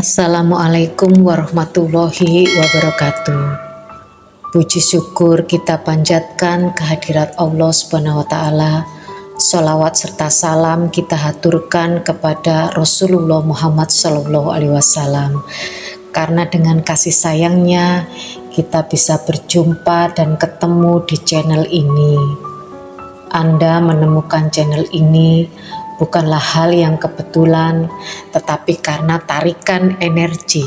Assalamualaikum warahmatullahi wabarakatuh. Puji syukur kita panjatkan kehadirat Allah Subhanahu wa Ta'ala. Sholawat serta salam kita haturkan kepada Rasulullah Muhammad Sallallahu Alaihi Wasallam. Karena dengan kasih sayangnya kita bisa berjumpa dan ketemu di channel ini. Anda menemukan channel ini bukanlah hal yang kebetulan, tetapi karena tarikan energi,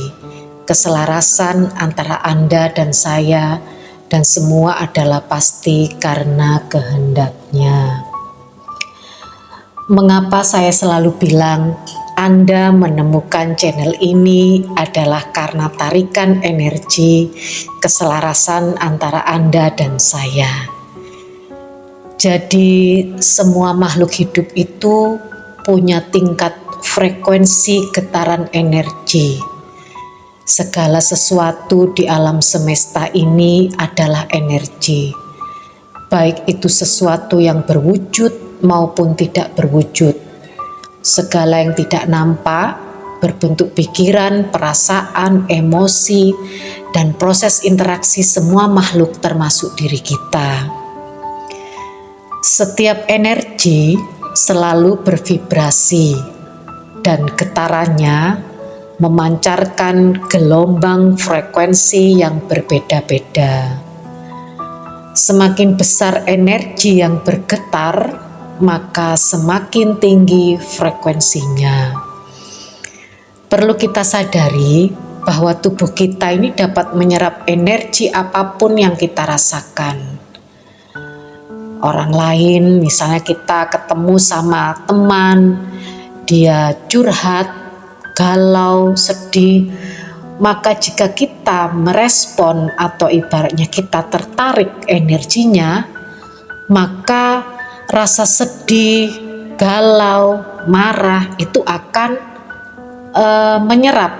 keselarasan antara Anda dan saya, dan semua adalah pasti karena kehendaknya. Mengapa saya selalu bilang Anda menemukan channel ini adalah karena tarikan energi, keselarasan antara Anda dan saya. Jadi semua makhluk hidup itu punya tingkat frekuensi getaran energi. Segala sesuatu di alam semesta ini adalah energi. Baik itu sesuatu yang berwujud maupun tidak berwujud. Segala yang tidak nampak, berbentuk pikiran, perasaan, emosi, dan proses interaksi semua makhluk termasuk diri kita. Setiap energi selalu bervibrasi dan getarannya memancarkan gelombang frekuensi yang berbeda-beda. Semakin besar energi yang bergetar, maka semakin tinggi frekuensinya. Perlu kita sadari bahwa tubuh kita ini dapat menyerap energi apapun yang kita rasakan. Orang lain, misalnya kita ketemu sama teman, dia curhat, galau, sedih, maka jika kita merespon atau ibaratnya kita tertarik energinya, maka rasa sedih, galau, marah itu akan menyerap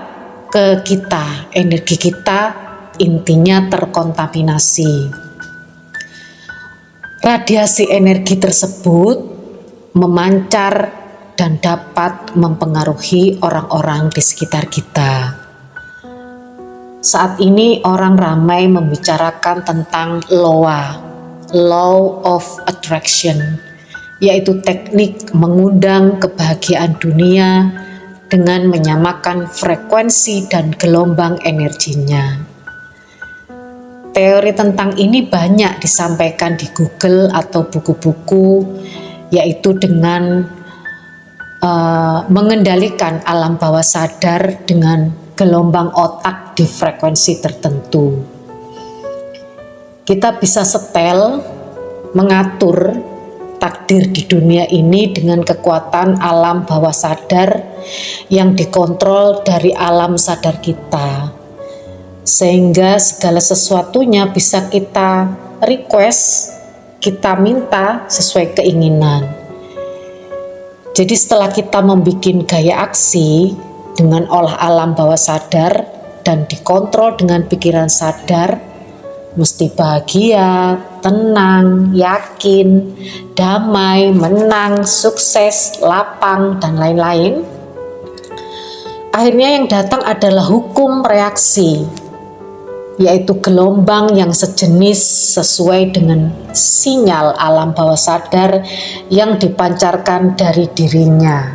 ke kita, energi kita intinya terkontaminasi. Radiasi energi tersebut memancar dan dapat mempengaruhi orang-orang di sekitar kita. Saat ini orang ramai membicarakan tentang LOA, Law of Attraction, yaitu teknik mengundang kebahagiaan dunia dengan menyamakan frekuensi dan gelombang energinya. Teori tentang ini banyak disampaikan di Google atau buku-buku, yaitu dengan mengendalikan alam bawah sadar dengan gelombang otak di frekuensi tertentu. Kita bisa setel, mengatur takdir di dunia ini dengan kekuatan alam bawah sadar yang dikontrol dari alam sadar kita. Sehingga segala sesuatunya bisa kita request, kita minta sesuai keinginan. Jadi setelah kita membuat gaya aksi dengan olah alam bawah sadar dan dikontrol dengan pikiran sadar, mesti bahagia, tenang, yakin, damai, menang, sukses, lapang, dan lain-lain. Akhirnya yang datang adalah hukum reaksi, yaitu gelombang yang sejenis sesuai dengan sinyal alam bawah sadar yang dipancarkan dari dirinya,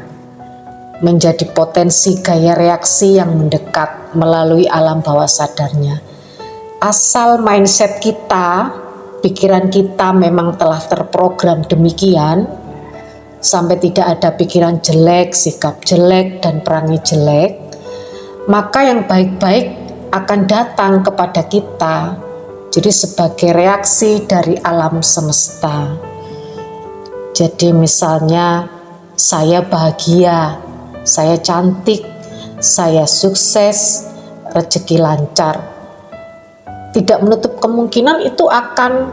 menjadi potensi gaya reaksi yang mendekat melalui alam bawah sadarnya. Asal mindset kita, pikiran kita memang telah terprogram demikian, sampai tidak ada pikiran jelek, sikap jelek, dan perangai jelek, maka yang baik-baik akan datang kepada kita, jadi sebagai reaksi dari alam semesta. Jadi misalnya saya bahagia, saya cantik, saya sukses, rezeki lancar, tidak menutup kemungkinan itu akan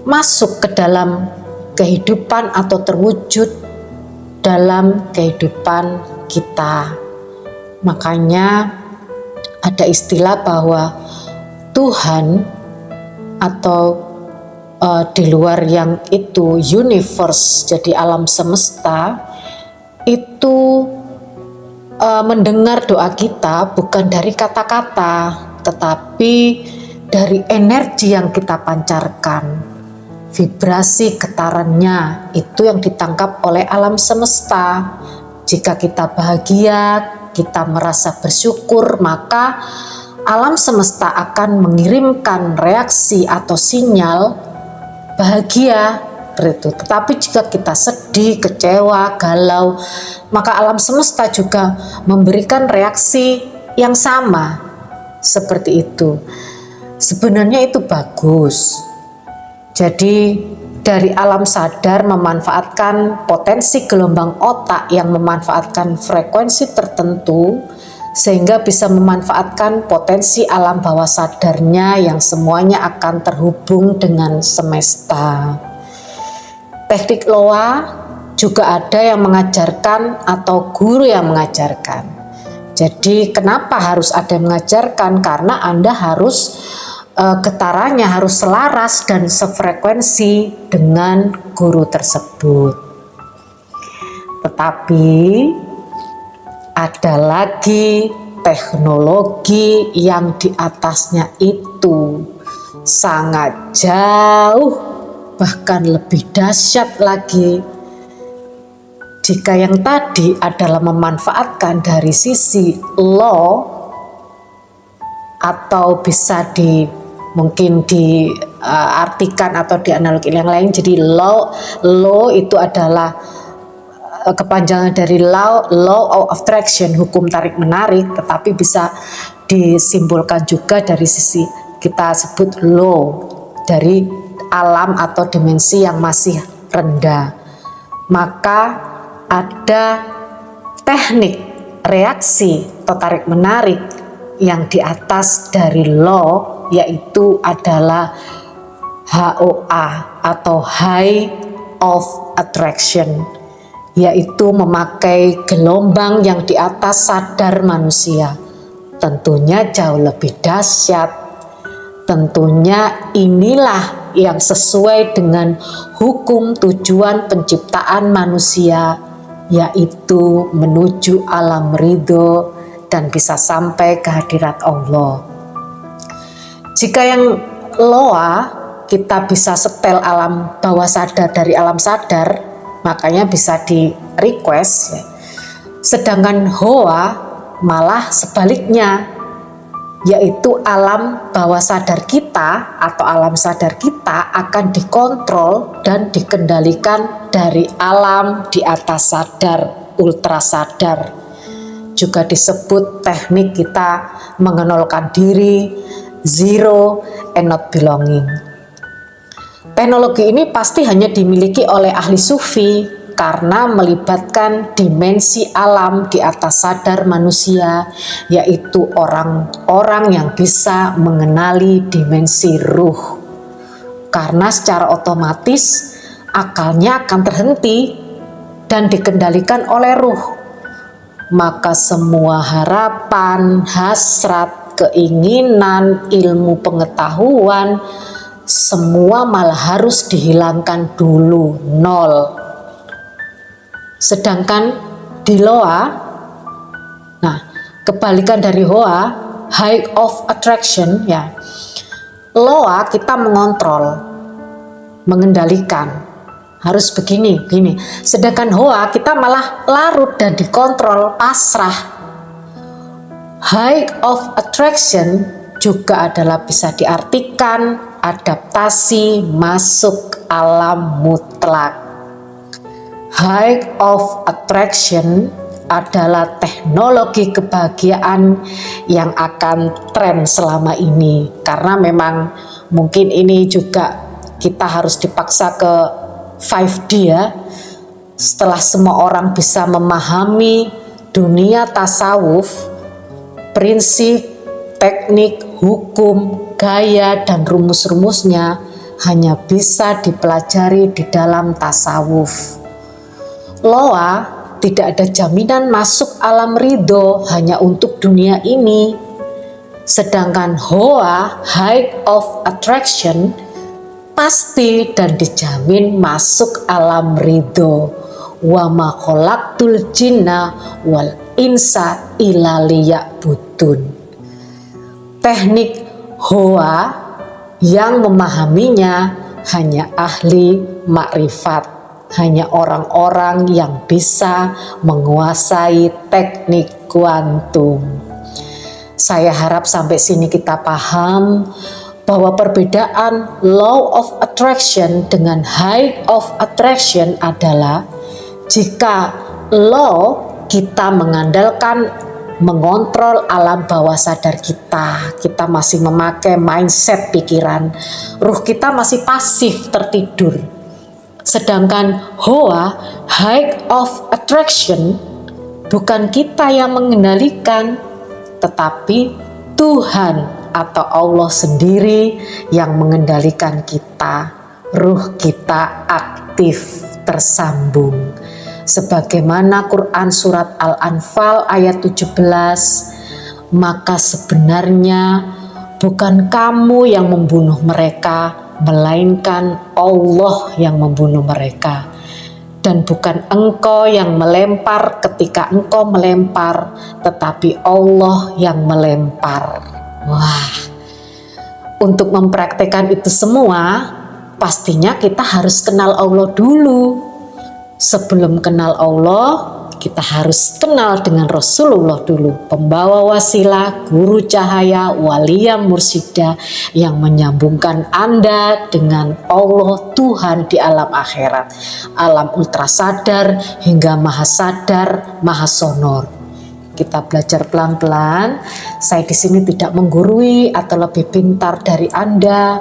masuk ke dalam kehidupan atau terwujud dalam kehidupan kita. Makanya ada istilah bahwa Tuhan atau di luar yang itu universe, jadi alam semesta itu mendengar doa kita bukan dari kata-kata, tetapi dari energi yang kita pancarkan. Vibrasi getarannya itu yang ditangkap oleh alam semesta. Jika kita bahagia, kita merasa bersyukur, maka alam semesta akan mengirimkan reaksi atau sinyal bahagia. Tetapi jika kita sedih, kecewa, galau, maka alam semesta juga memberikan reaksi yang sama. Seperti itu. Sebenarnya itu bagus. Jadi dari alam sadar memanfaatkan potensi gelombang otak yang memanfaatkan frekuensi tertentu, sehingga bisa memanfaatkan potensi alam bawah sadarnya yang semuanya akan terhubung dengan semesta. Teknik Loa juga ada yang mengajarkan atau guru yang mengajarkan. Jadi kenapa harus ada yang mengajarkan? Karena Anda harus getarannya harus selaras dan sefrekuensi dengan guru tersebut. Tetapi ada lagi teknologi yang di atasnya itu sangat jauh, bahkan lebih dahsyat lagi. Jika yang tadi adalah memanfaatkan dari sisi law, atau bisa mungkin diartikan atau dianalogi yang lain, jadi law itu adalah kepanjangan dari law of attraction, hukum tarik menarik, tetapi bisa disimbolkan juga dari sisi kita sebut law, dari alam atau dimensi yang masih rendah. Maka ada teknik reaksi atau tarik menarik yang di atas dari law, yaitu adalah HOA atau High of Attraction, yaitu memakai gelombang yang di atas sadar manusia. Tentunya jauh lebih dahsyat. Tentunya inilah yang sesuai dengan hukum tujuan penciptaan manusia, yaitu menuju alam ridho dan bisa sampai ke hadirat Allah. Jika yang loa kita bisa setel alam bawah sadar dari alam sadar, makanya bisa di request ya. Sedangkan hoa malah sebaliknya, yaitu alam bawah sadar kita atau alam sadar kita akan dikontrol dan dikendalikan dari alam di atas sadar, ultra sadar. Juga disebut teknik kita mengenolkan diri, zero and not belonging. Teknologi ini pasti hanya dimiliki oleh ahli sufi karena melibatkan dimensi alam di atas sadar manusia, yaitu orang-orang yang bisa mengenali dimensi ruh. Karena secara otomatis akalnya akan terhenti dan dikendalikan oleh ruh. Maka semua harapan, hasrat, keinginan, ilmu pengetahuan, semua malah harus dihilangkan dulu, nol. Sedangkan di loa, nah kebalikan dari hoa, high of attraction ya, loa kita mengontrol, mengendalikan, harus begini. Sedangkan hoa kita malah larut dan dikontrol, pasrah. High of attraction juga adalah bisa diartikan adaptasi masuk alam mutlak. High of attraction adalah teknologi kebahagiaan yang akan tren selama ini, karena memang mungkin ini juga kita harus dipaksa ke 5D ya. Setelah semua orang bisa memahami dunia tasawuf, prinsip, teknik, hukum, gaya, dan rumus-rumusnya hanya bisa dipelajari di dalam tasawuf. Loa tidak ada jaminan masuk alam ridho hanya untuk dunia ini. Sedangkan hoa, high of attraction, pasti dan dijamin masuk alam ridho wa ma khalaqtul jinna wal insa illa liya'budun. Teknik Hoa yang memahaminya hanya ahli makrifat, hanya orang-orang yang bisa menguasai teknik kuantum. Saya harap sampai sini kita paham bahwa perbedaan law of attraction dengan height of attraction adalah jika law kita mengandalkan mengontrol alam bawah sadar kita masih memakai mindset pikiran, ruh kita masih pasif tertidur. Sedangkan Hoa, height of attraction, bukan kita yang mengendalikan, tetapi Tuhan atau Allah sendiri yang mengendalikan kita. Ruh kita aktif tersambung. Sebagaimana Quran surat Al-Anfal ayat 17, maka sebenarnya bukan kamu yang membunuh mereka, melainkan Allah yang membunuh mereka. Dan bukan engkau yang melempar ketika engkau melempar, tetapi Allah yang melempar. Wah, untuk mempraktekkan itu semua, pastinya kita harus kenal Allah dulu. Sebelum kenal Allah, kita harus kenal dengan Rasulullah dulu, pembawa wasilah, guru cahaya, walia mursyidah yang menyambungkan Anda dengan Allah Tuhan di alam akhirat, alam ultra sadar hingga maha sadar, maha sonor. Kita belajar pelan-pelan. Saya di sini tidak menggurui atau lebih pintar dari Anda,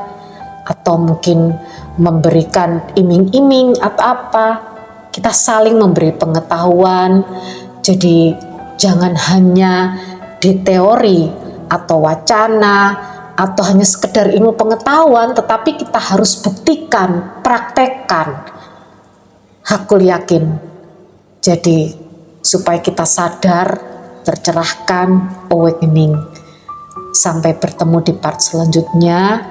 atau mungkin memberikan iming-iming atau apa. Kita saling memberi pengetahuan. Jadi jangan hanya di teori atau wacana atau hanya sekedar ilmu pengetahuan, tetapi kita harus buktikan, praktekkan. Hakul yakin. Jadi supaya kita sadar, tercerahkan, awakening. Sampai bertemu di part selanjutnya.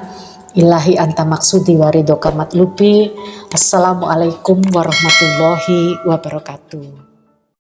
Ilahi anta maksudi wa ridhoka matlubi. Assalamualaikum warahmatullahi wabarakatuh.